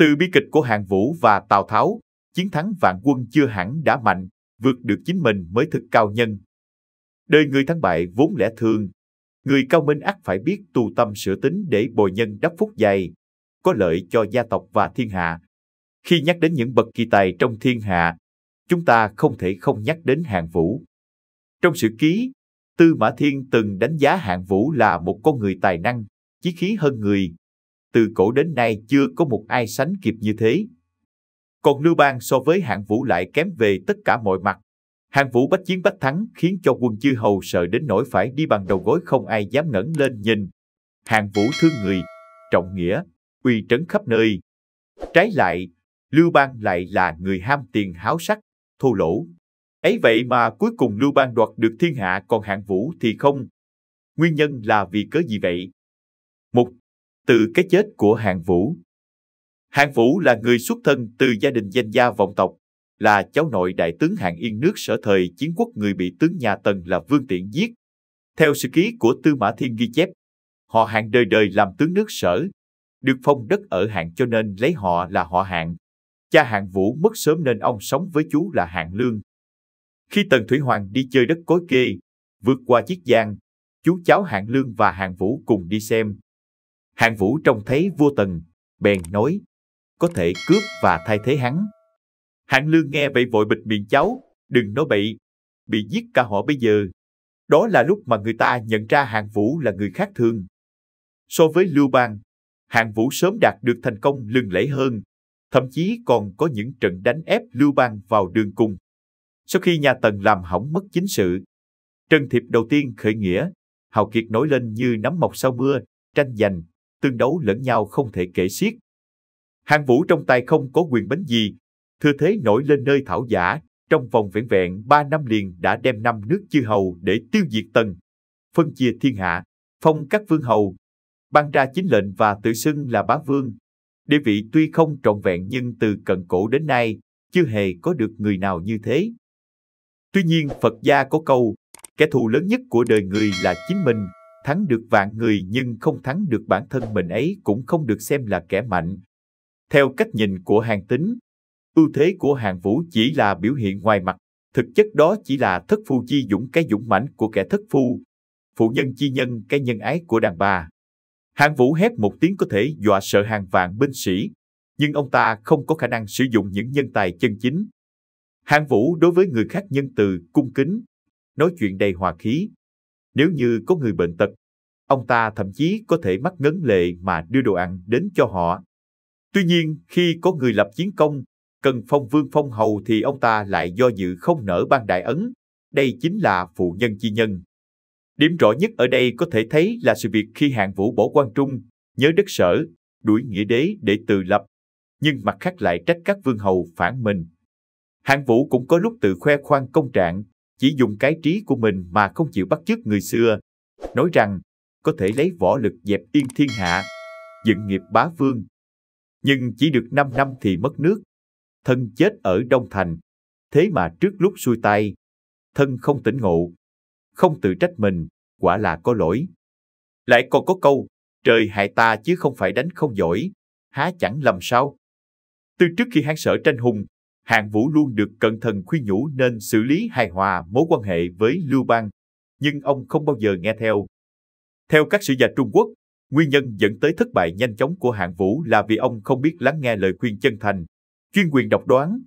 Từ bi kịch của Hạng Vũ và Tào Tháo, chiến thắng vạn quân chưa hẳn đã mạnh, vượt được chính mình mới thực cao nhân. Đời người thắng bại vốn lẽ thường, người cao minh ắt phải biết tu tâm sửa tính để bồi nhân đắc phúc dày, có lợi cho gia tộc và thiên hạ. Khi nhắc đến những bậc kỳ tài trong thiên hạ, chúng ta không thể không nhắc đến Hạng Vũ. Trong sử ký, Tư Mã Thiên từng đánh giá Hạng Vũ là một con người tài năng, chí khí hơn người. Từ cổ đến nay chưa có một ai sánh kịp như thế. Còn Lưu Bang so với Hạng Vũ lại kém về tất cả mọi mặt. Hạng Vũ bách chiến bách thắng khiến cho quân chư hầu sợ đến nỗi phải đi bằng đầu gối, không ai dám ngẩng lên nhìn. Hạng Vũ thương người, trọng nghĩa, uy trấn khắp nơi. Trái lại, Lưu Bang lại là người ham tiền háo sắc, thô lỗ. Ấy vậy mà cuối cùng Lưu Bang đoạt được thiên hạ, còn Hạng Vũ thì không. Nguyên nhân là vì cớ gì vậy? Một, từ cái chết của Hạng Vũ. Hạng Vũ là người xuất thân từ gia đình danh gia vọng tộc, là cháu nội đại tướng Hạng Yên nước Sở thời chiến quốc, người bị tướng nhà Tần là Vương Tiện giết. Theo sử ký của Tư Mã Thiên ghi chép, họ Hạng đời đời làm tướng nước Sở, được phong đất ở Hạng cho nên lấy họ là họ Hạng. Cha Hạng Vũ mất sớm nên ông sống với chú là Hạng Lương. Khi Tần Thủy Hoàng đi chơi đất Cối Kê, vượt qua Chiết Giang, chú cháu Hạng Lương và Hạng Vũ cùng đi xem. Hạng Vũ trông thấy vua Tần, bèn nói, có thể cướp và thay thế hắn. Hạng Lương nghe vậy vội bịt miệng, cháu, đừng nói bậy, bị giết cả họ bây giờ. Đó là lúc mà người ta nhận ra Hạng Vũ là người khác thường. So với Lưu Bang, Hạng Vũ sớm đạt được thành công lừng lẫy hơn, thậm chí còn có những trận đánh ép Lưu Bang vào đường cùng. Sau khi nhà Tần làm hỏng mất chính sự, Trần Thiệp đầu tiên khởi nghĩa, hào kiệt nổi lên như nấm mọc sau mưa, tranh giành, tương đấu lẫn nhau không thể kể xiết. Hạng Vũ trong tay không có quyền bánh gì, thừa thế nổi lên nơi thảo giả, trong vòng vẻn vẹn 3 năm liền đã đem 5 nước chư hầu để tiêu diệt Tần, phân chia thiên hạ, phong các vương hầu, ban ra chính lệnh và tự xưng là bá vương. Địa vị tuy không trọn vẹn nhưng từ cận cổ đến nay, chưa hề có được người nào như thế. Tuy nhiên Phật gia có câu, kẻ thù lớn nhất của đời người là chính mình, thắng được vạn người nhưng không thắng được bản thân mình ấy cũng không được xem là kẻ mạnh. Theo cách nhìn của Hàn Tín, ưu thế của Hạng Vũ chỉ là biểu hiện ngoài mặt, thực chất đó chỉ là thất phu chi dũng, cái dũng mãnh của kẻ thất phu, phụ nhân chi nhân, cái nhân ái của đàn bà. Hạng Vũ hét một tiếng có thể dọa sợ hàng vạn binh sĩ, nhưng ông ta không có khả năng sử dụng những nhân tài chân chính. Hạng Vũ đối với người khác nhân từ, cung kính, nói chuyện đầy hòa khí. Nếu như có người bệnh tật, ông ta thậm chí có thể mắc ngấn lệ mà đưa đồ ăn đến cho họ. Tuy nhiên, khi có người lập chiến công, cần phong vương phong hầu thì ông ta lại do dự không nỡ ban đại ấn. Đây chính là phụ nhân chi nhân. Điểm rõ nhất ở đây có thể thấy là sự việc khi Hạng Vũ bỏ quan trung, nhớ đất Sở, đuổi nghĩa đế để tự lập, nhưng mặt khác lại trách các vương hầu phản mình. Hạng Vũ cũng có lúc tự khoe khoang công trạng, chỉ dùng cái trí của mình mà không chịu bắt chước người xưa, nói rằng có thể lấy võ lực dẹp yên thiên hạ, dựng nghiệp bá vương. Nhưng chỉ được 5 năm thì mất nước, thân chết ở Đông Thành, thế mà trước lúc xuôi tay, thân không tỉnh ngộ, không tự trách mình, quả là có lỗi. Lại còn có câu, trời hại ta chứ không phải đánh không giỏi, há chẳng lầm sao? Từ trước khi Hán Sở tranh hùng, Hạng Vũ luôn được cẩn thận khuyên nhủ nên xử lý hài hòa mối quan hệ với Lưu Bang, nhưng ông không bao giờ nghe theo. Theo các sử gia Trung Quốc, nguyên nhân dẫn tới thất bại nhanh chóng của Hạng Vũ là vì ông không biết lắng nghe lời khuyên chân thành, chuyên quyền độc đoán,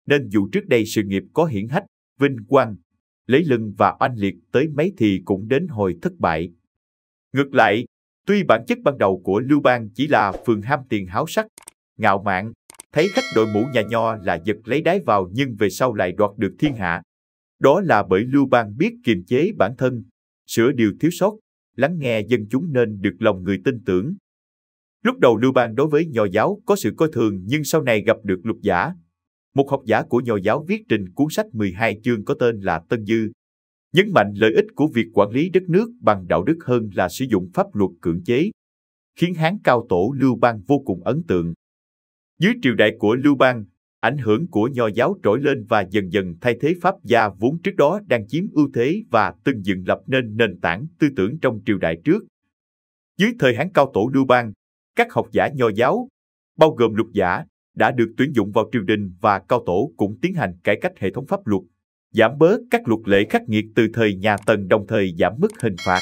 nên dù trước đây sự nghiệp có hiển hách, vinh quang, lấy lưng và oanh liệt tới mấy thì cũng đến hồi thất bại. Ngược lại, tuy bản chất ban đầu của Lưu Bang chỉ là phường ham tiền háo sắc, ngạo mạn, thấy khách đội mũ nhà nho là giật lấy đáy vào, nhưng về sau lại đoạt được thiên hạ. Đó là bởi Lưu Bang biết kiềm chế bản thân, sửa điều thiếu sót, lắng nghe dân chúng nên được lòng người tin tưởng. Lúc đầu Lưu Bang đối với Nho giáo có sự coi thường, nhưng sau này gặp được Lục Giả, một học giả của Nho giáo, viết trình cuốn sách 12 chương có tên là Tân Dư, nhấn mạnh lợi ích của việc quản lý đất nước bằng đạo đức hơn là sử dụng pháp luật cưỡng chế, khiến Hán cao tổ Lưu Bang vô cùng ấn tượng. Dưới triều đại của Lưu Bang, ảnh hưởng của Nho giáo trỗi lên và dần dần thay thế Pháp gia vốn trước đó đang chiếm ưu thế và từng dựng lập nên nền tảng tư tưởng trong triều đại trước. Dưới thời Hán cao tổ Lưu Bang, các học giả Nho giáo, bao gồm luật giả, đã được tuyển dụng vào triều đình và Cao Tổ cũng tiến hành cải cách hệ thống pháp luật, giảm bớt các luật lệ khắc nghiệt từ thời nhà Tần, đồng thời giảm mức hình phạt.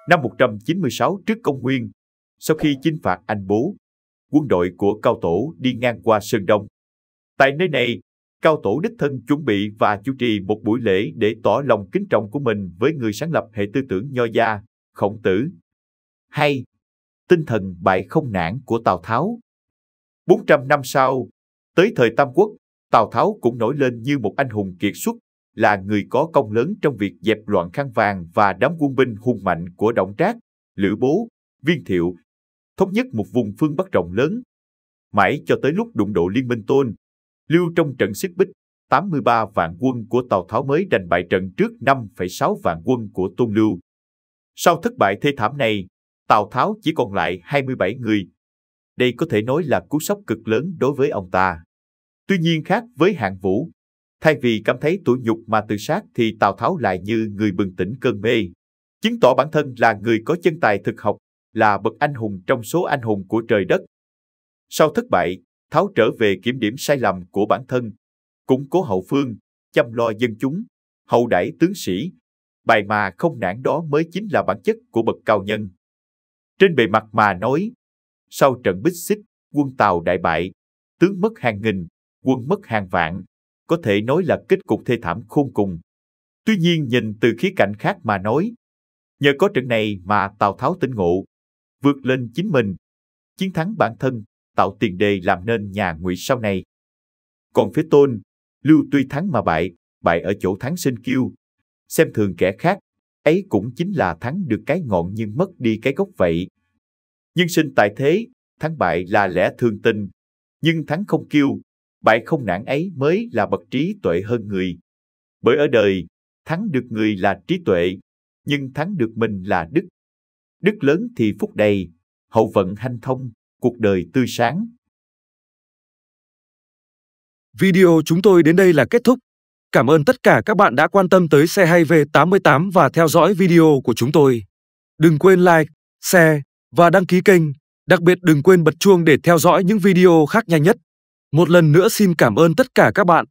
Năm 196 trước công nguyên, sau khi chinh phạt Anh Bố, quân đội của Cao Tổ đi ngang qua Sơn Đông. Tại nơi này, Cao Tổ đích thân chuẩn bị và chủ trì một buổi lễ để tỏ lòng kính trọng của mình với người sáng lập hệ tư tưởng Nho gia, Khổng Tử. Hay, tinh thần bại không nản của Tào Tháo. 400 năm sau, tới thời Tam Quốc, Tào Tháo cũng nổi lên như một anh hùng kiệt xuất, là người có công lớn trong việc dẹp loạn khăn vàng và đám quân binh hùng mạnh của Đổng Trác, Lữ Bố, Viên Thiệu, thống nhất một vùng phương Bắc rộng lớn. Mãi cho tới lúc đụng độ Liên Minh Tôn, Lưu trong trận Xích Bích, 83 vạn quân của Tào Tháo mới đánh bại trận trước 5,6 vạn quân của Tôn Lưu. Sau thất bại thê thảm này, Tào Tháo chỉ còn lại 27 người. Đây có thể nói là cú sốc cực lớn đối với ông ta. Tuy nhiên khác với Hạng Vũ, thay vì cảm thấy tủi nhục mà tự sát thì Tào Tháo lại như người bừng tỉnh cơn mê, chứng tỏ bản thân là người có chân tài thực học, là bậc anh hùng trong số anh hùng của trời đất. Sau thất bại, Tháo trở về kiểm điểm sai lầm của bản thân, củng cố hậu phương, chăm lo dân chúng, hậu đãi tướng sĩ. Bài mà không nản đó mới chính là bản chất của bậc cao nhân. Trên bề mặt mà nói, sau trận Bích Xích, quân Tào đại bại, tướng mất hàng nghìn, quân mất hàng vạn, có thể nói là kết cục thê thảm khôn cùng. Tuy nhiên nhìn từ khía cạnh khác mà nói, nhờ có trận này mà Tào Tháo tỉnh ngộ, vượt lên chính mình, chiến thắng bản thân, tạo tiền đề làm nên nhà Ngụy sau này. Còn phía Tôn, Lưu tuy thắng mà bại, bại ở chỗ thắng sinh kiêu, xem thường kẻ khác, ấy cũng chính là thắng được cái ngọn nhưng mất đi cái gốc vậy. Nhân sinh tại thế, thắng bại là lẽ thường tình, nhưng thắng không kiêu, bại không nản ấy mới là bậc trí tuệ hơn người. Bởi ở đời, thắng được người là trí tuệ, nhưng thắng được mình là đức. Đức lớn thì phúc đầy, hậu vận hanh thông, cuộc đời tươi sáng. Video chúng tôi đến đây là kết thúc. Cảm ơn tất cả các bạn đã quan tâm tới Xe Hay V88 và theo dõi video của chúng tôi. Đừng quên like, share và đăng ký kênh. Đặc biệt đừng quên bật chuông để theo dõi những video khác nhanh nhất. Một lần nữa xin cảm ơn tất cả các bạn.